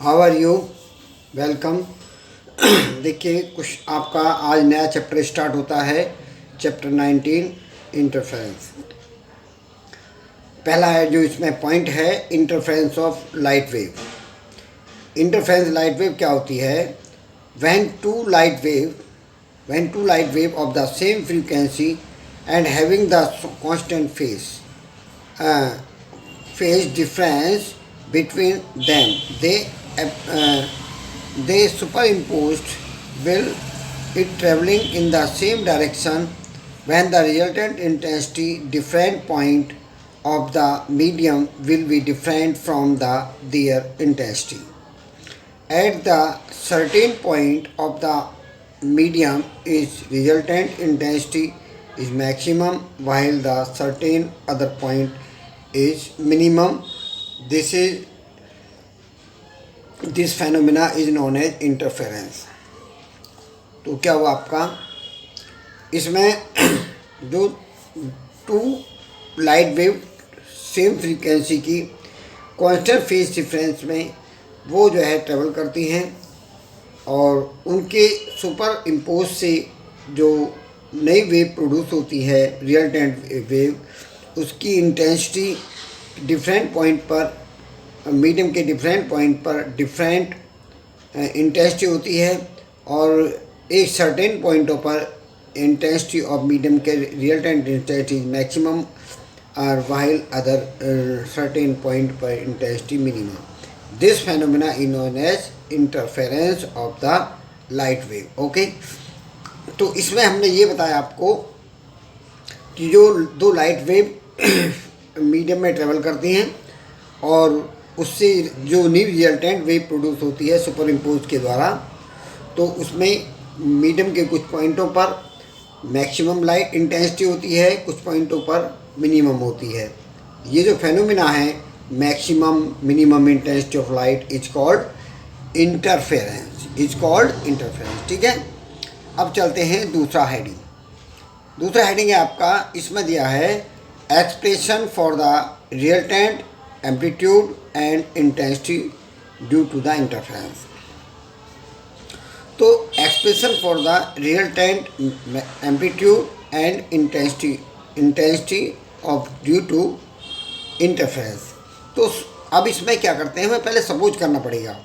How are you? Welcome. देखिए, कुछ आपका आज नया चैप्टर स्टार्ट होता है। Chapter 19 interference. पहला है जो इसमें पॉइंट है, interference of light wave. Interference light wave क्या होती है? When two light wave of the same frequency and having the constant phase difference between them, they superimposed will it traveling in the same direction when the resultant intensity different point of the medium will be different from their intensity. At the certain point of the medium is resultant intensity is maximum while the certain other point is minimum. This phenomena is known as interference. तो क्या हुआ आपका इसमें जो two light wave same frequency की constant phase difference में वो जो है ट्रेवल करती हैं और उनके सुपर इम्पोज से जो नई वेव प्रोड्यूस होती है रिजल्टेंट वेव, उसकी इंटेंसिटी डिफरेंट पॉइंट पर, मीडियम के डिफरेंट पॉइंट पर डिफरेंट इंटेंसिटी होती है और एक सर्टेन पॉइंटों पर इंटेंसिटी ऑफ मीडियम के रिजल्टेंट इंटेंसिटी मैक्सिमम और वाइल अदर सर्टेन पॉइंट पर intensity minimum. This phenomena is known as interference of the light wave. Okay, तो इसमें हमने ये बताया आपको कि जो दो लाइट वेव मीडियम में ट्रेवल करती हैं और उससे जो न्यू रिजल्टेंट वेव प्रोड्यूस होती है सुपर इम्पोज के द्वारा, तो उसमें मीडियम के कुछ पॉइंटों पर मैक्सिमम लाइट इंटेंसिटी होती है, कुछ पॉइंटों पर मिनिमम होती है। ये जो फेनोमेना है maximum minimum intensity of light is called interference, ठीक है। अब चलते हैं दूसरा हेडिंग है आपका, इसमें दिया है expression for the resultant amplitude and intensity due to the interference. तो expression for the resultant amplitude and intensity of due to interference. तो अब इसमें क्या करते हैं, हमें पहले सपोज करना पड़ेगा।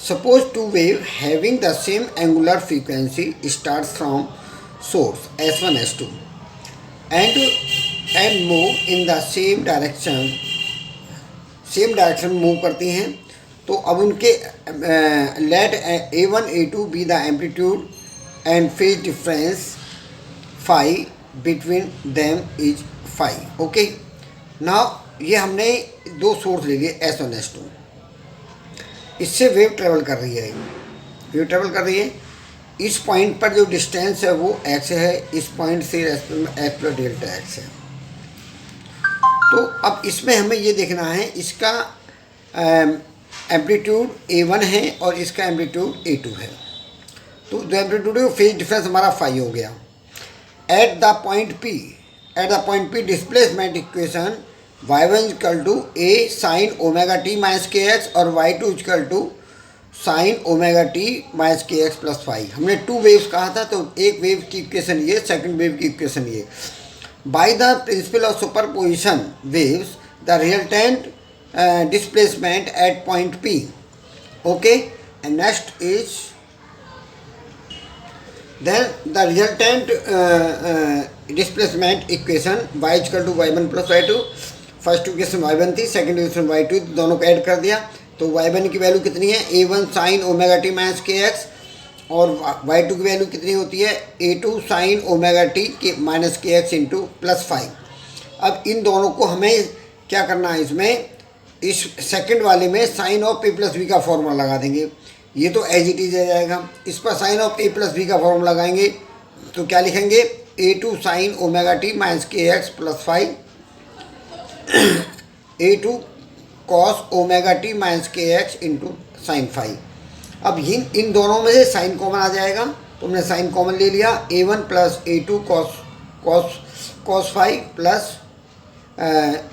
Suppose two wave having the same angular frequency start from source S1 S2 and move in the same direction move करती हैं। तो अब उनके let A1 A2 be the amplitude and phase difference phi between them is phi. Okay, now ये हमने दो source ले लिए S1 S2, इससे वेव ट्रेवल कर रही है। इस पॉइंट पर जो डिस्टेंस है वो x है, इस पॉइंट से x प्लस डेल्टा x है। तो अब इसमें हमें ये देखना है, इसका एम्पलीट्यूड A1 है और इसका एम्पलीट्यूड A2 है। तो जो एम्पलीट्यूड है वो फेज डिफरेंस हमारा फाई हो गया। At the point P displacement equation y1 equal to a sine omega t minus k x और y2 equal to sine omega t minus k x plus phi. हमने two waves कहा था, तो एक wave की equation ये, second wave की equation ये। By the principle of superposition waves the resultant displacement at point P। Okay, and next is then the resultant displacement equation y equal to y1 plus y2। First equation y1 थी, second equation y2, दोनों को add कर दिया तो y1 की value कितनी है a1 sign omega t minus k x और y2 की वैल्यू कितनी होती है a2 साइन ओमेगा टी के minus k x into plus five. अब इन दोनों को हमें क्या करना है, इसमें इस सेकंड वाले में sine of a plus b का फॉर्मूला लगा देंगे। ये तो एज इट इज आ जाएगा। इस पर sine of a plus b का फॉर्मूला लगाएंगे तो क्या लिखेंगे a2 sine omega t minus k x plus five, a2 cos omega t minus k x into sine five. अब इन दोनों में से साइन कॉमन आ जाएगा, तो हमने साइन कॉमन ले लिया। a1 plus a2 cos phi plus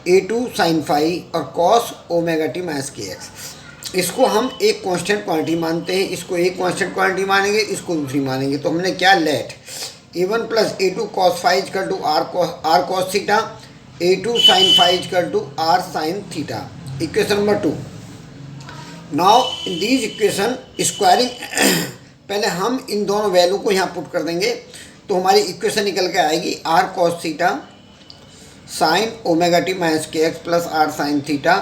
A2 sine phi और cos omega t minus k x. इसको हम एक कांस्टेंट क्वांटिटी मानते हैं, इसको एक कांस्टेंट क्वांटिटी मानेंगे, इसको दूसरी मानेंगे। तो हमने क्या let a1 plus a2 cos phi equal to r cos theta, a2 sin phi equal to r sin theta. Equation number 2। Now in these equation squaring पहले हम इन दोनों वैल्यू को यहाँ पुट कर देंगे तो हमारी इक्वेशन निकल के आएगी r cos theta sine omega t minus k x plus r sine theta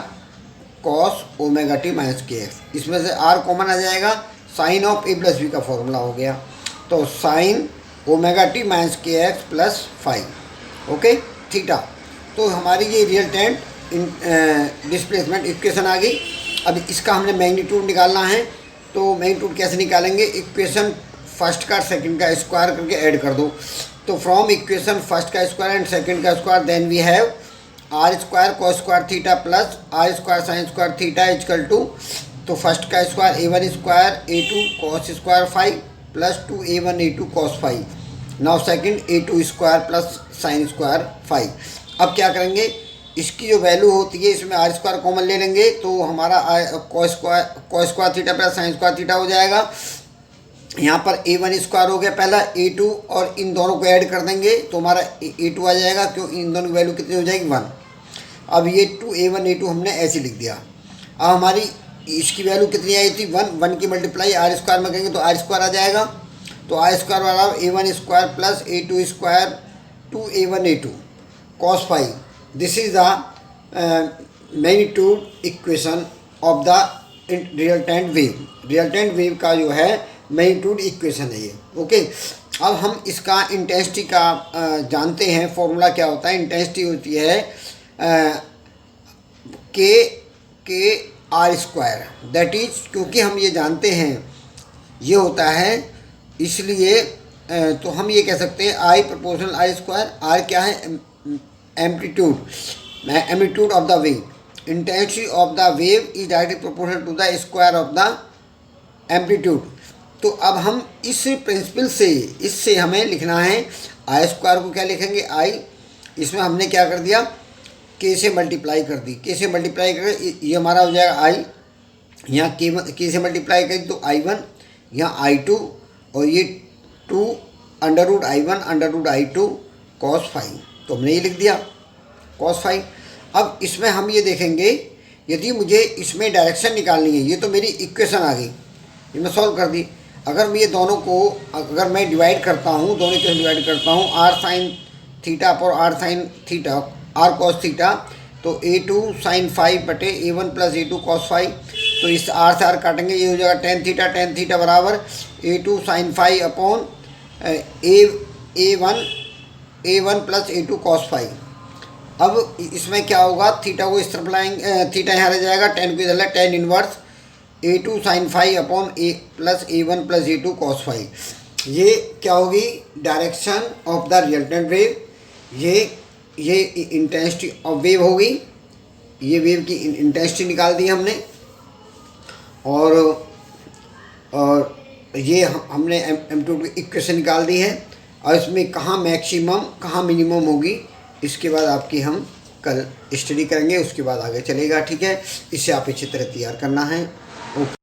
cos omega t minus k x. इसमें से r कॉमन आ जाएगा, sine of a plus b का फॉर्मूला हो गया। तो sine omega t minus k x plus five, okay theta. तो हमारी ये रिजल्टेंट डिस्प्लेसमेंट इक्वेशन आ गई। अब इसका हमने मैग्नीट्यूड निकालना है, तो मैग्नीट्यूड कैसे निकालेंगे? इक्वेशन फर्स्ट का सेकंड का स्क्वायर करके ऐड कर दो। तो फ्रॉम इक्वेशन फर्स्ट का स्क्वायर एंड सेकंड का square then we have r square cos square theta plus r square sine square theta equal to, तो फर्स्ट का square a1 square a2 cos square phi plus 2a1 a2 cos phi, now second a2 square plus sine square phi. अब क्या करेंगे, इसकी जो value होती है इसमें आर स्क्वायर कॉमन ले लेंगे तो हमारा cos square theta plus sine square theta हो जाएगा। यहाँ पर a1 स्क्वायर हो गया पहला, a2 और इन दोनों को ऐड कर देंगे तो हमारा a2 आ जाएगा, क्यों इन दोनों की वैल्यू कितनी हो जाएगी 1। अब ये 2a1 a2 हमने ऐसे लिख दिया। अब हमारी इसकी वैल्यू कितनी आई थी 1 की मल्टीप्लाई आर स्क्वायर में करेंगे तो आर स्क्वायर आ जाएगा। तो आर स्क्वायर वाला a1 square plus a2 square 2a1 a2 cos five. This is the magnitude equation of the resultant wave. Resultant wave का जो है मैग्नीट्यूड इक्वेशन है ये, ओके। अब हम इसका इंटेंसिटी का जानते हैं, फॉर्मूला क्या होता है? इंटेंसिटी होती है के आर स्क्वायर, दैट इज, क्योंकि हम ये जानते हैं ये होता है इसलिए तो हम ये कह सकते हैं I proportional r square. R क्या है? Amplitude of the wave. Intensity of the wave is directly proportional to the square of the amplitude. तो अब हम इस प्रिंसिपल से, इससे हमें लिखना है आई स्क्वायर को क्या लिखेंगे आई, इसमें हमने क्या कर दिया के से मल्टीप्लाई कर दी, के से मल्टीप्लाई कर ये हमारा हो जाएगा आई, यहाँ के से मल्टीप्लाई करें तो I1, यहाँ I2 और ये 2 under root I1 under root I2 cos phi. तो हमने ये लिख दिया कॉस फाइव। अब इसमें हम ये देखेंगे यदि मुझे इसमें डायरेक्शन निकालनी है, ये तो मेरी इक्वेशन आ गई, ये मैं सॉल्व कर दी। अगर मैं ये दोनों को अगर मैं डिवाइड करता हूँ, दोनों को डिवाइड करता हूँ आर साइन थीटा और r sine theta, r cos theta, तो a2 साइन फाइव बटे a1 plus a2 cos phi. तो इस आर से आर काटेंगे, ये हो जाएगा टेन थीटा बराबर a2 sine phi upon a1 plus a2 cos phi. अब इसमें क्या होगा, थीटा को इस तरफ लाएंगे, थीटा यहाँ रह जाएगा, टेन को इधर है, tan inverse a2 sine phi upon a1 plus a2 cos phi. ये क्या होगी? Direction of the resultant wave. ये इंटेंसिटी ऑफ वेव होगी, ये वेव की इंटेंसिटी निकाल दी हमने। और ये हमने एम्पलीट्यूड की इक्वेशन निकाल दी है। और इसमें कहाँ मैक्सिमम कहाँ मिनिमम होगी इसके बाद आपकी हम कल स्टडी करेंगे, उसके बाद आगे चलेगा, ठीक है। इससे आप अच्छी तरह तैयार करना है। ओके।